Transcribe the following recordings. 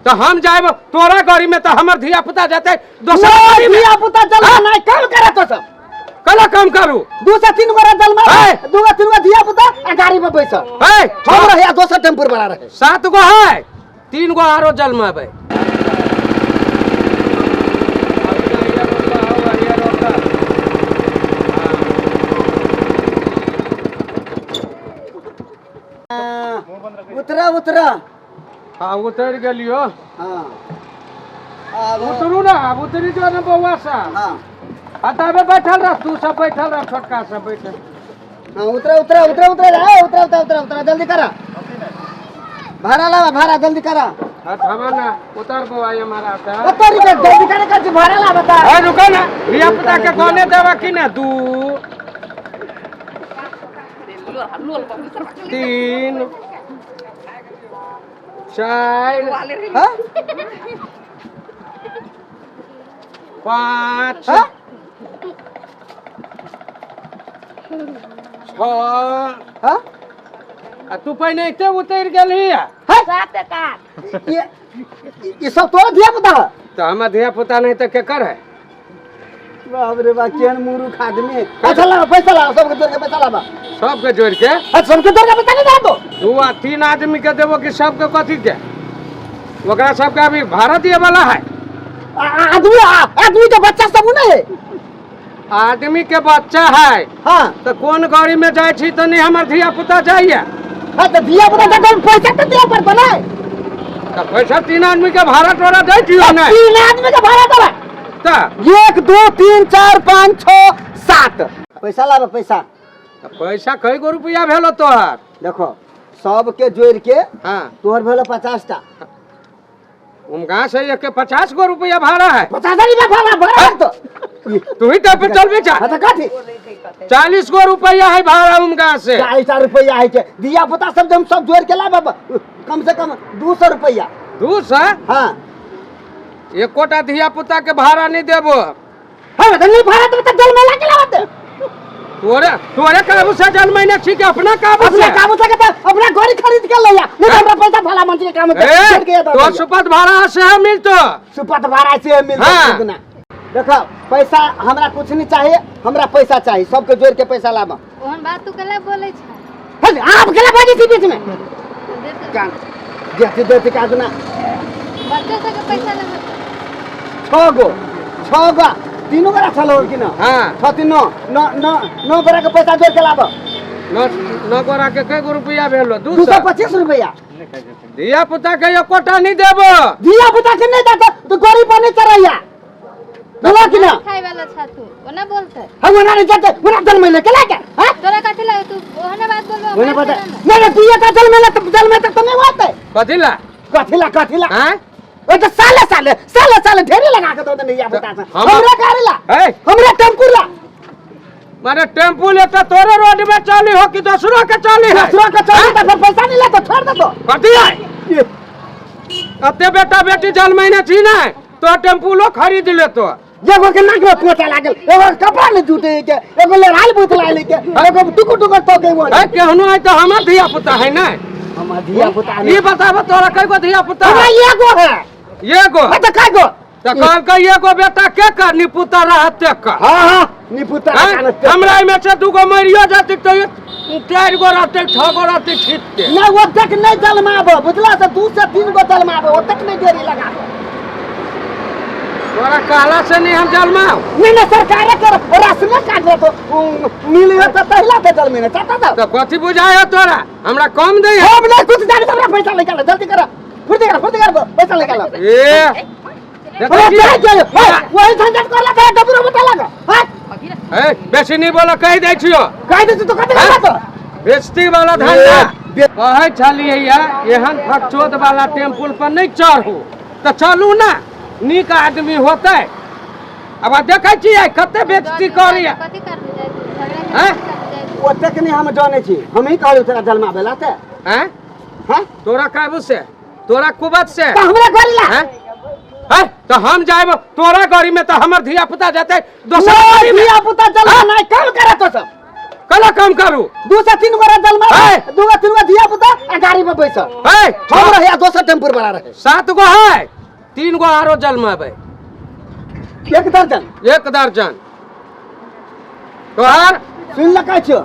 तो हम जाए तोरा गाड़ी में तो हमर धिया पुता जाते दोसर गाड़ी में धिया पुता जलमा नहीं काम करे तो सब कला काम करू 2 से 3 गोरा जलमा 2 3 गो धिया पुता आ गाड़ी में बैठ है हम रहे दोसर टेम्पू वाला रहे 7 गो है 3 गो आरो जलमाबे उतरा उतरा हाँ उतर गलियो हाँ उतरू ना अब उतरी जो ना बउआ सा हाँ हटावे बैठल रह तू सब बैठल रह छोटका सब बैठल हाँ उतरा उतरा उतरा उतरा उतरा उतरा उतरा उतरा जल्दी करा भाड़ा ला भाड़ा जल्दी करा हटावा ना उतर बउआ हमारा सा उतर के जल्दी करा कर भाड़ा ला बता ए रुको ना रिया पता के कोने देवा कि ना 2 3 4 हां 5 हां 6 हां तू पहले इते उतर गेली ये सब तोरा धिया पुता है तो हमार धिया पुता नहीं तो के कर है बाप रे बा केन मूर्ख आदमी पैसा ला सबके जोड़ के पैसा ला सबके जोड़ के सबके जोड़ के पैसा नहीं दो 2 आ 3 आदमी के देबो कि सबके कथी के ओकरा सबके अभी भाड़ा दिए वाला है आदमी के बच्चा सब नहीं है आदमी के बच्चा है हाँ तो कौन गाड़ी में जाए छी तो नहीं हमार धिया पुता जाइए हाँ तो धिया पुता का पैसा तो दिया पड़ता ना तो पैसा 3 आदमी के भाड़ा तोरा दे दियो ना 3 आदमी का भाड़ा दे तो 1 2 3 4 5 6 7 पैसा ला पैसा पैसा कई गो रुपया भेलो तोहर देखो सबके जोड़ के हाँ तोहर भेलो 50 टा उनका से एक के 50 गो रुपया भाड़ा है 50 रुपया भाड़ा तो तू ही तो पे चल बेचा हाँ तो काठी 40 गो रुपया है भाड़ा उनका से 40 रुपया है के दिया पुता सब जब सब जोड़ के ला बाबा कम से कम 200 रुपया 200 हाँ एक कोटा धिया पुता के भाड़ा नहीं देबो हाँ तो नहीं भाड़ा तो जल में लाके लावत तोरे काबू से जल महीने ठीक है अपना काबू से अपना गाड़ी खरीद के ले नहीं हमरा पैसा भला मंच के काम के तो सुपथ भाड़ा से है मिलतो सुपथ भाड़ा से मिलतो ना देखो पैसा हमरा कुछ नहीं चाहिए हमरा पैसा चाहिए सबके जोड़ के पैसा लाबा ओहन बात तू केला बोले छ आप केला बाजी थी बीच में देते का ना बच्चा से के पैसा ले 6 गो 3 गोरा चलो कि ना हां 6 3 9 गोरा के पैसा जोड़ के लाबा 9 गोरा के कई गो रुपया भेलो 225 रुपया धिया पुता के एक कोटा नहीं देबो धिया पुता के नहीं देता तो गरीब बने चरैया बोला कि ना खाए वाला छ तू ओना बोलते हम ओना नहीं जाते ओना जल में लेके लाके हां तोरा कथि लगे तू ओना बात बोलबो ओना पता नहीं तू ये का जल में तक तो नहीं होते कथि ला हैं ओ तो साले ढेरी लगा के दो नहीं या बता हमरा गाड़ी ला हमरा टेम्पू ला मारे टेम्पू लेता तोरे रोड में चली हो कि दूसरों के चली है दूसरों के चली तो फिर पैसा नहीं लेता छोड़ दे तो कथि है अते बेटा बेटी जल महीने छी ना तो टेम्पू लो खरीद ले तो एगो के नाक में पोछा लागल एगो कपड़ा ले जूते के एगो लड़ाई बोतला लेके एगो टुकुर तो के वो है केहनो है तो हमर धिया पुता है ना हमर धिया पुता ये बताबो तोरा कई गो धिया पुता हमरा एगो है एगो तो कई गो तो कल के एगो बेटा के कर नी पुता रहते का हां नी पुता हमरा में से 2 गो मरियो जाती तो 4 गो रहते 6 गो रहते ठीक के ना वो तक नहीं जलमाबो बुझला से 2 से 3 गो जलमाबो वो तक नहीं देरी लगाबो तोरा कहला से नहीं हम जलमाओ नहीं सरकार के राशन काट दे तो मिलियो तो पहला के जल में चाहता तो कथि बुझायो तोरा हमरा कम दे हम नहीं कुछ जाने हमरा पैसा निकाल जल्दी करा फुर्ती कर पैसा निकाल ए वही झंझट कर ला डबरो बता लगा ए बेसी नहीं बोलो कह दे छियो कह दे तो कथि लगा तो बेइज्जती वाला धंधा कहै छलिए एहन फकचोद वाला टेम्पू पर नहीं चढ़ू तो चलू ना नीक आदमी होते अब देखै छियै कते बेइज्जती करिया कथि कर दे झगड़ा हैं ओते के नहीं हम जाने छी हम ही कहलु तोरा जलमा बेला ते हैं हैं तोरा काबू से तोरा कुबत से तो हमरा गाड़ी ला हैं हैं तो हम जाएब तोरा गाड़ी में तो हमर धिया पुता जाते दोसर गाड़ी में धिया पुता जलमा नहीं काम करे तो सब कला काम करू 2 से 3 गोरा जलमा है। 2 3 गो धिया पुता आ गाड़ी में बैसल है हम रहे दोसर टेम्पू वाला रहे 7 गो है 3 गो आरो जलमाबे 1 दर्जन 1 दर्जन तोहार सुन लका छ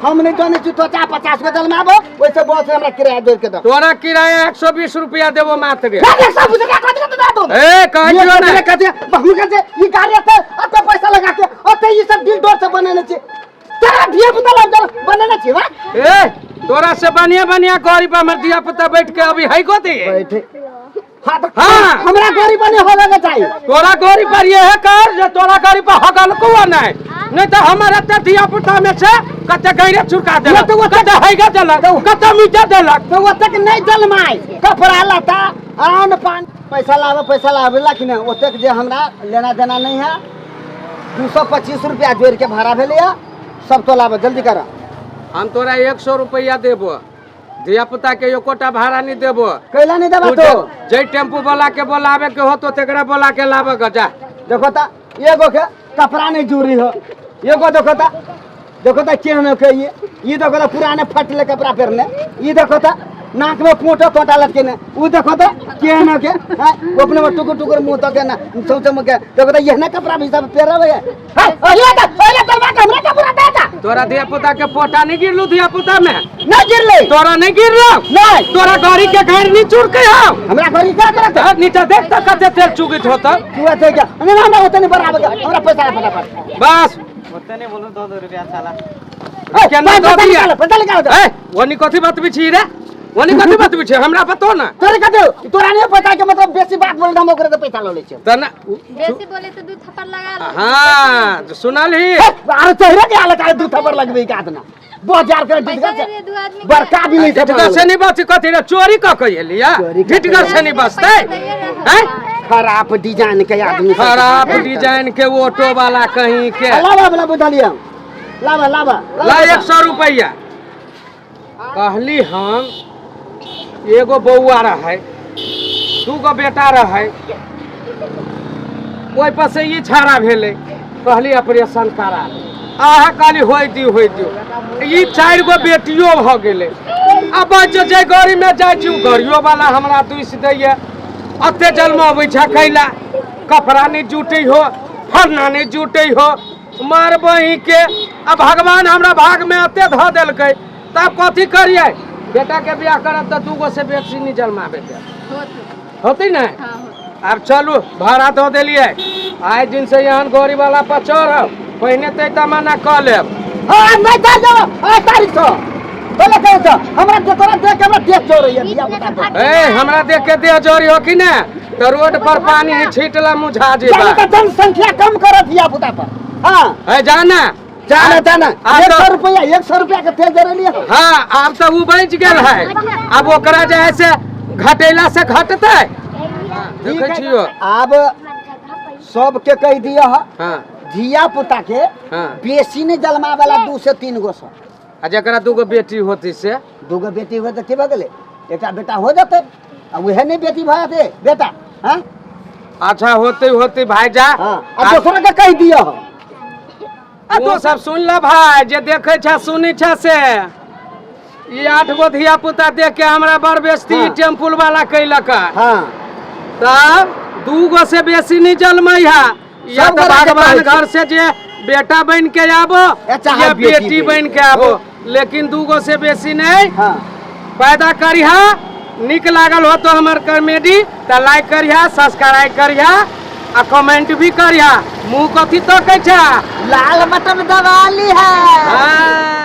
हम नहीं जाने छी तो 50 गो जलमाबो वैसे बस हमरा किराया दे के दो तोरा किराया 120 रुपया देबो मात्र एक सब बुझे का दो ए कहियो ना ये कहते बहु कहते ये गाड़ी है अते पैसा लगा के अते ये सब दिल डोर से बनेने छी तेरा धिया पुता लग बनेने छी वा ए तोरा से बढ़िया बढ़िया गरीब पर हमर दिया पुता बैठ के अभी है गोती बैठे हाँ तो हाँ। हमरा गरीब बने होवे के चाहिए तोरा गरीब पर ये है कर जे तोरा गरीब पर हगल को नहीं नहीं तो हमारे ते दिया पुता में से कते गैरे चुरका दे तो वो कते हैगा देलक कते मीठा देलक तो वो तक नहीं जलमाई कपड़ा लता आन पान पैसा लावे लेकिन ओतक जे हमरा लेना देना नहीं है 225 रुपया जोड़ के भाड़ा भेले सब तो लावे जल्दी करा हम तोरा 100 रुपया देबो दिया पुता के एकोटा भाड़ा नहीं देबो कैला नहीं देबा तू तो जे टेम्पू वाला के बोलावे के हो तो तेकरा बोला के लावे ग जा देखो ता एगो के कपड़ा नहीं जुड़ी हो एगो देखो ता केहन के ये देखो ता पुराने फटले कपड़ा पहनले ये देखो ता नाक में पोटा पोटा लटके वो देखो ता केहन के वो अपने में टुकुर टुकुर मुंह तक ना सोच में के देखो ता यहने कपड़ा भी सब पहनले है ये दरवा हमरा कपड़ा देता तोरा दिया पुता के पोटा नहीं गिरलू दिया पुता में नहीं गिरले तोरा नहीं गिरलो नहीं तोरा गाड़ी के घर नहीं चुर के आओ हमरा घरी क्या करत है नीचे देख तक कते तेल चुगित होता तू ऐसे क्या नहीं हमरा उतने बराबर हमरा पैसा फटाफट बस उतने बोलो 2 रुपया साला केना दो दिया पैसा निकाल ए वनी कथि बात बिछि रे वनी कथि बात बिछि हमरा पतो ना तोरे कते तोरा नहीं पता के मतलब बेसी बात बोल हम ओकरे तो पैसा ले छै तना बेसी बोले तो 2 थप्पड़ लगा लो हां सुनल ही अरे चेहरे के हालत है 2 थप्पड़ लगबे का आदना 2000 के पैसा दे दे 2 आदमी बड़का भी नहीं ढिटगर से नहीं बच कथि रे चोरी क के लिया ढिटगर से नहीं बचते हैं खराब डिजाइन के आदमी खराब डिजाइन के ऑटो वाला कहीं के लावा वाला बुझलिए लावा ला 100 रुपया कहली हम एगो बौआ रहे 2 गो बेटा रहे ओइ पर से ई छाड़ा भेले कहली ऑपरेशन करा आहा काली होई दियो ई 4 गो बेटियो भ गेले अब जे गाड़ी में जाय छी गाड़ियो वाला हमरा दुइस दैया अते जलमा अबै छै खैला कपड़ा नहीं जुटै हो फरना नहीं जुटै हो मारबही के अब भगवान हमरा भाग में अते ध देलकै तब कथी करिए बेटा के बियाह करब त 2 गो से बेसी नहीं जलमाबे के होतै ना हां अब चलू भाड़ा दो देलिए आइ दिन से यहाँ गाड़ी वाला पर चढ़ब पहले ते तमन्ना क लेब हां नहीं दे दो आ तारीख तो बोले तो हमरा के तोरा देख के हमरा देख जोरैया दिया बता ए हमरा देख के देह जोरी हो कि ना तो रोड पर पानी ही छीटला मुझा जेबा जनसंख्या कम कर दिया पुता पर हां है जाना जाना आ 100 रुपया के तेल दे रही हाँ अब तो वो बच गेल है अब ओकरा जे है से घटेला से घटते देखे छियो अब सब के कह दिया हाँ धिया पुता के हाँ बेसी नहीं जलमा वाला 2 से 3 गो सब आ जकरा 2 गो बेटी होती से 2 गो बेटी हो तो के बगले एकटा बेटा हो जाते अब वह नहीं बेटी भए बेटा हां अच्छा होते भाई जा हां अब दूसरा के कह दिया तो सब सुन ल भाई जे देखे छ सुनी छ से ई 8 गो धिया पुता देख के हमरा बड़ बेइज्जती हाँ। टेम्पल वाला कैलक हां तब 2 गो से बेसी नहीं जलमै है या सब तो गोरा के भगवान कहै घर से जे बेटा बन के आबो चाहे या बेटी बन बन के आबो लेकिन 2 गो से बेसी नहीं हां पैदा करिहा निक लागल हो तो हमर कॉमेडी त लाइक करिहा सब्सक्राइब करिहा आ कमेंट भी करिहा मुंह कथी तो कहै छ लाल बटन दबा ली है हाँ